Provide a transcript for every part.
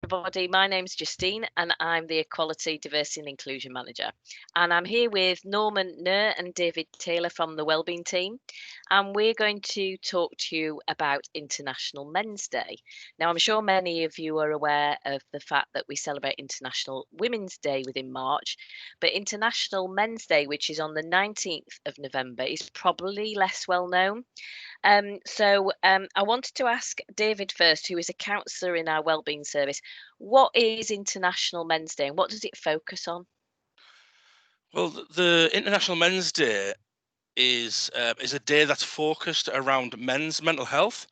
everybody. My name's Justine and I'm the Equality, Diversity and Inclusion Manager. And I'm here with Norman Nur and David Taylor from the Wellbeing team. And we're going to talk to you about International Men's Day. Now, I'm sure many of you are aware of the fact that we celebrate International Women's Day within March, but International Men's Day, which is on the 19th of November, is probably less well known. I wanted to ask David first, who is a counsellor in our wellbeing service, what is International Men's Day and what does it focus on? Well, the International Men's Day is a day that's focused around men's mental health,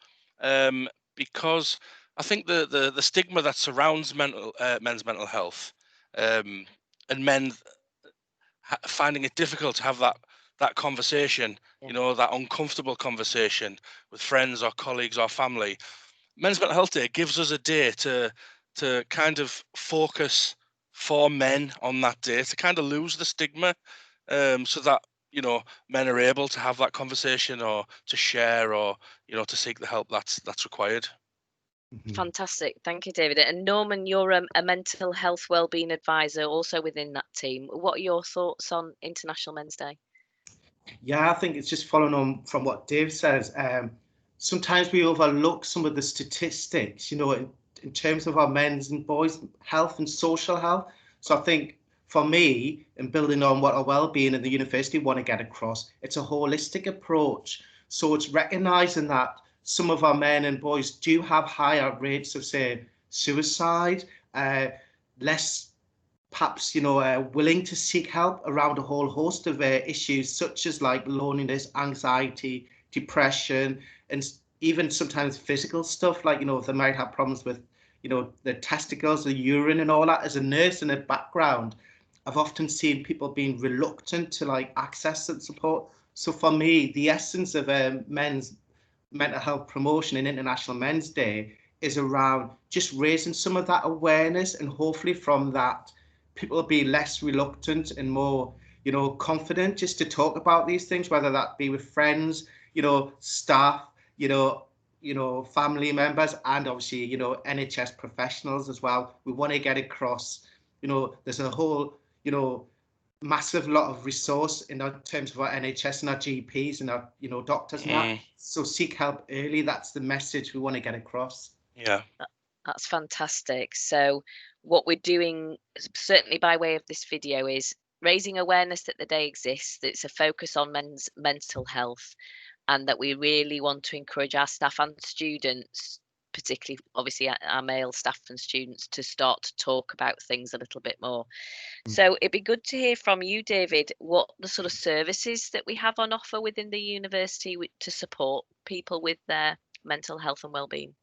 because I think the stigma that surrounds men's mental health, and men finding it difficult to have that conversation, Yeah. that uncomfortable conversation with friends or colleagues or family. Men's Mental Health Day gives us a day to kind of focus for men on that day, to kind of lose the stigma, so that men are able to have that conversation or to share or to seek the help that's required. Fantastic. Thank you, David. And Norman, you're a mental health wellbeing advisor also within that team. What are your thoughts on International Men's Day? Yeah, I think it's just following on from what Dave says. Sometimes we overlook some of the statistics, in terms of our men's and boys' health and social health. So I think for me, in building on what our well-being and the university want to get across, it's a holistic approach. So it's recognizing that some of our men and boys do have higher rates of, say, suicide, less perhaps willing to seek help around a whole host of issues such as like loneliness, anxiety, depression, and even sometimes physical stuff like they might have problems with the testicles, the urine, and all that. As a nurse in a background, I've often seen people being reluctant to like access that support. So for me, the essence of men's mental health promotion in International Men's Day is around just raising some of that awareness, and hopefully from that people will be less reluctant and more confident just to talk about these things, whether that be with friends, staff, family members, and obviously NHS professionals as well. We want to get across, there's a whole massive lot of resource in terms of our NHS and our GPs and our doctors and that. So seek help early. That's the message we want to get across. Yeah. That's fantastic. So what we're doing, certainly by way of this video, is raising awareness that the day exists, that it's a focus on men's mental health, and that we really want to encourage our staff and students, particularly obviously our male staff and students, to start to talk about things a little bit more. So it'd be good to hear from you, David, what the sort of services that we have on offer within the university to support people with their mental health and well-being.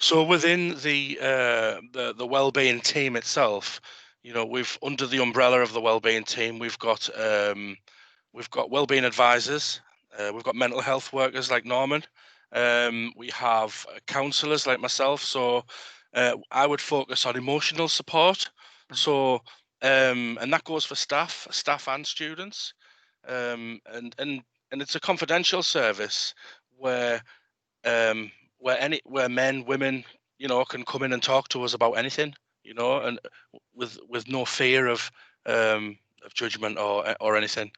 So within the wellbeing team itself, we've under the umbrella of the wellbeing team, we've got wellbeing advisors, we've got mental health workers like Norman, we have counsellors like myself. So I would focus on emotional support. So and that goes for staff and students, and it's a confidential service where where men, women, can come in and talk to us about anything, and with no fear of judgment or anything,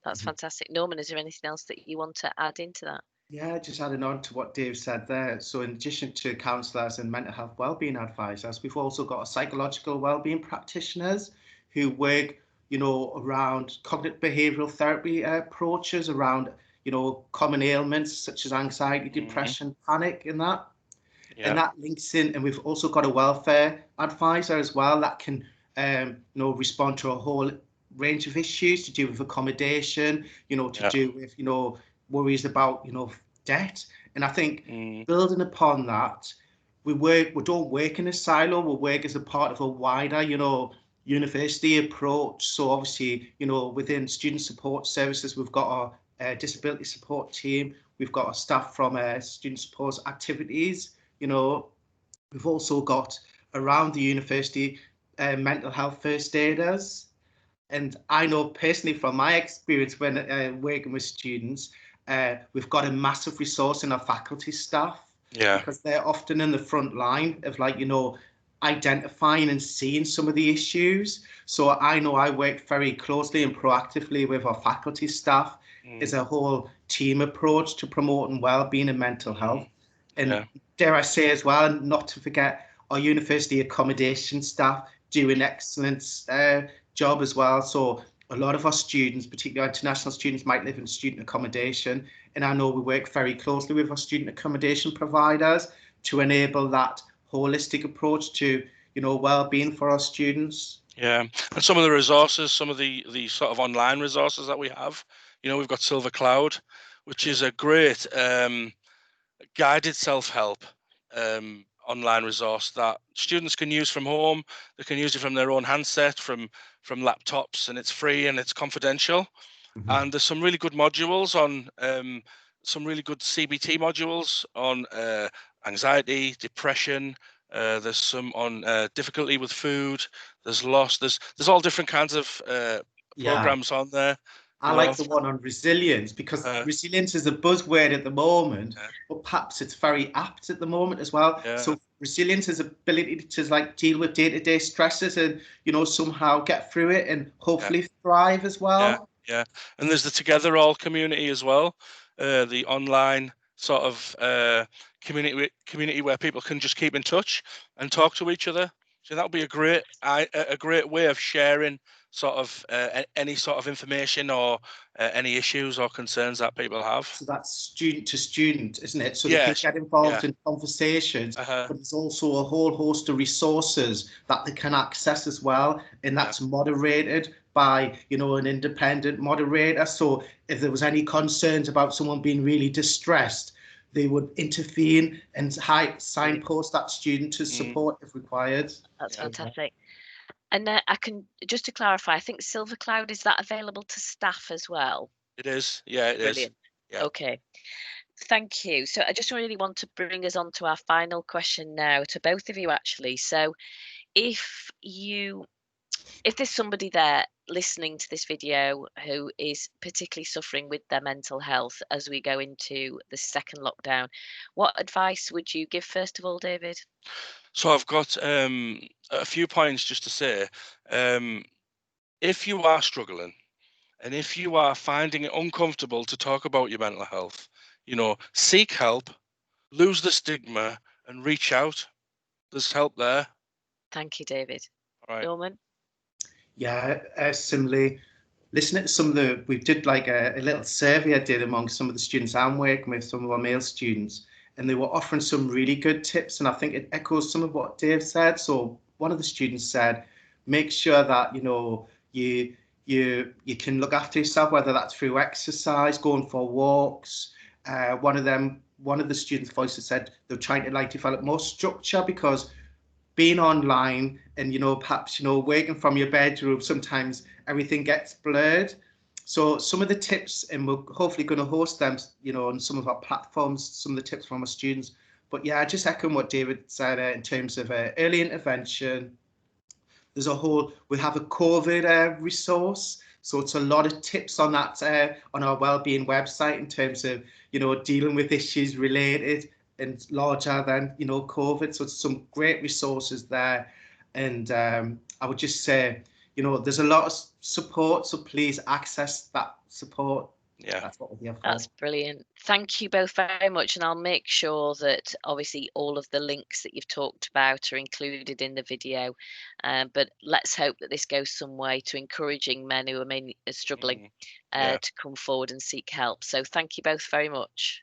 That's fantastic. Norman, is there anything else that you want to add into that? Yeah, just adding on to what Dave said there. So in addition to counsellors and mental health wellbeing advisors, we've also got psychological wellbeing practitioners who work, around cognitive behavioural therapy approaches around, common ailments such as anxiety, depression, panic, and that. Yeah. And that links in, and we've also got a welfare advisor as well that can, respond to a whole range of issues to do with accommodation, to do with, worries about, debt. And I think building upon that, we don't work in a silo, we work as a part of a wider, university approach. So obviously, within student support services, we've got our disability support team, we've got our staff from student support activities. We've also got around the university mental health first aiders. And I know personally from my experience when working with students, we've got a massive resource in our faculty staff. Yeah. because they're often in the front line of, like, identifying and seeing some of the issues. So I know I work very closely and proactively with our faculty staff as a whole team approach to promoting well-being and mental health. And dare I say as well, and not to forget, our university accommodation staff do an excellent job as well. So a lot of our students, particularly our international students, might live in student accommodation. And I know we work very closely with our student accommodation providers to enable that holistic approach to, well-being for our students. Yeah, and some of the resources, some of the sort of online resources that we have, we've got Silver Cloud, which is a great guided self-help online resource that students can use from home. They can use it from their own handset, from laptops, and it's free and it's confidential. And there's some really good modules on some really good CBT modules on anxiety, depression. There's some on difficulty with food. There's loss. There's all different kinds of programs on there. I like the one on resilience, because resilience is a buzzword at the moment, but perhaps it's very apt at the moment as well. So resilience is ability to deal with day-to-day stresses and somehow get through it and hopefully thrive as well. Yeah, and there's the Together All community as well, the online sort of community where people can just keep in touch and talk to each other. So that would be a great way of sharing sort of any sort of information or any issues or concerns that people have. So that's student to student, isn't it? So they can get involved in conversations, but there's also a whole host of resources that they can access as well, and that's moderated by an independent moderator. So if there was any concerns about someone being really distressed, they would intervene and signpost that student to support if required. That's fantastic. And I can, just to clarify, I think Silver Cloud, is that available to staff as well? It is. Yeah, it Brilliant. is. Yeah. Okay. Thank you. So I just really want to bring us on to our final question now, to both of you actually. So if there's somebody there listening to this video who is particularly suffering with their mental health as we go into the second lockdown, what advice would you give first of all, David? So I've got a few points just to say. If you are struggling and if you are finding it uncomfortable to talk about your mental health, seek help, lose the stigma and reach out. There's help there. Thank you, David. All right. Norman? Yeah, similarly, listening to some of we did like a little survey I did among some of the students I'm working with, some of our male students, and they were offering some really good tips, and I think it echoes some of what Dave said. So one of the students said, make sure that you can look after yourself, whether that's through exercise, going for walks. One of the students' voices said they're trying to develop more structure, because being online and perhaps working from your bedroom, sometimes everything gets blurred. So some of the tips, and we're hopefully going to host them on some of our platforms, some of the tips from our students. But yeah, just echoing what David said in terms of early intervention. We have a COVID resource, so it's a lot of tips on that on our wellbeing website in terms of dealing with issues related and larger than COVID. So it's some great resources there, and I would just say there's a lot of support, so please access that support. Yeah, that's what we're here for. That's brilliant. Thank you both very much, and I'll make sure that obviously all of the links that you've talked about are included in the video. But let's hope that this goes some way to encouraging men who are struggling to come forward and seek help. So thank you both very much.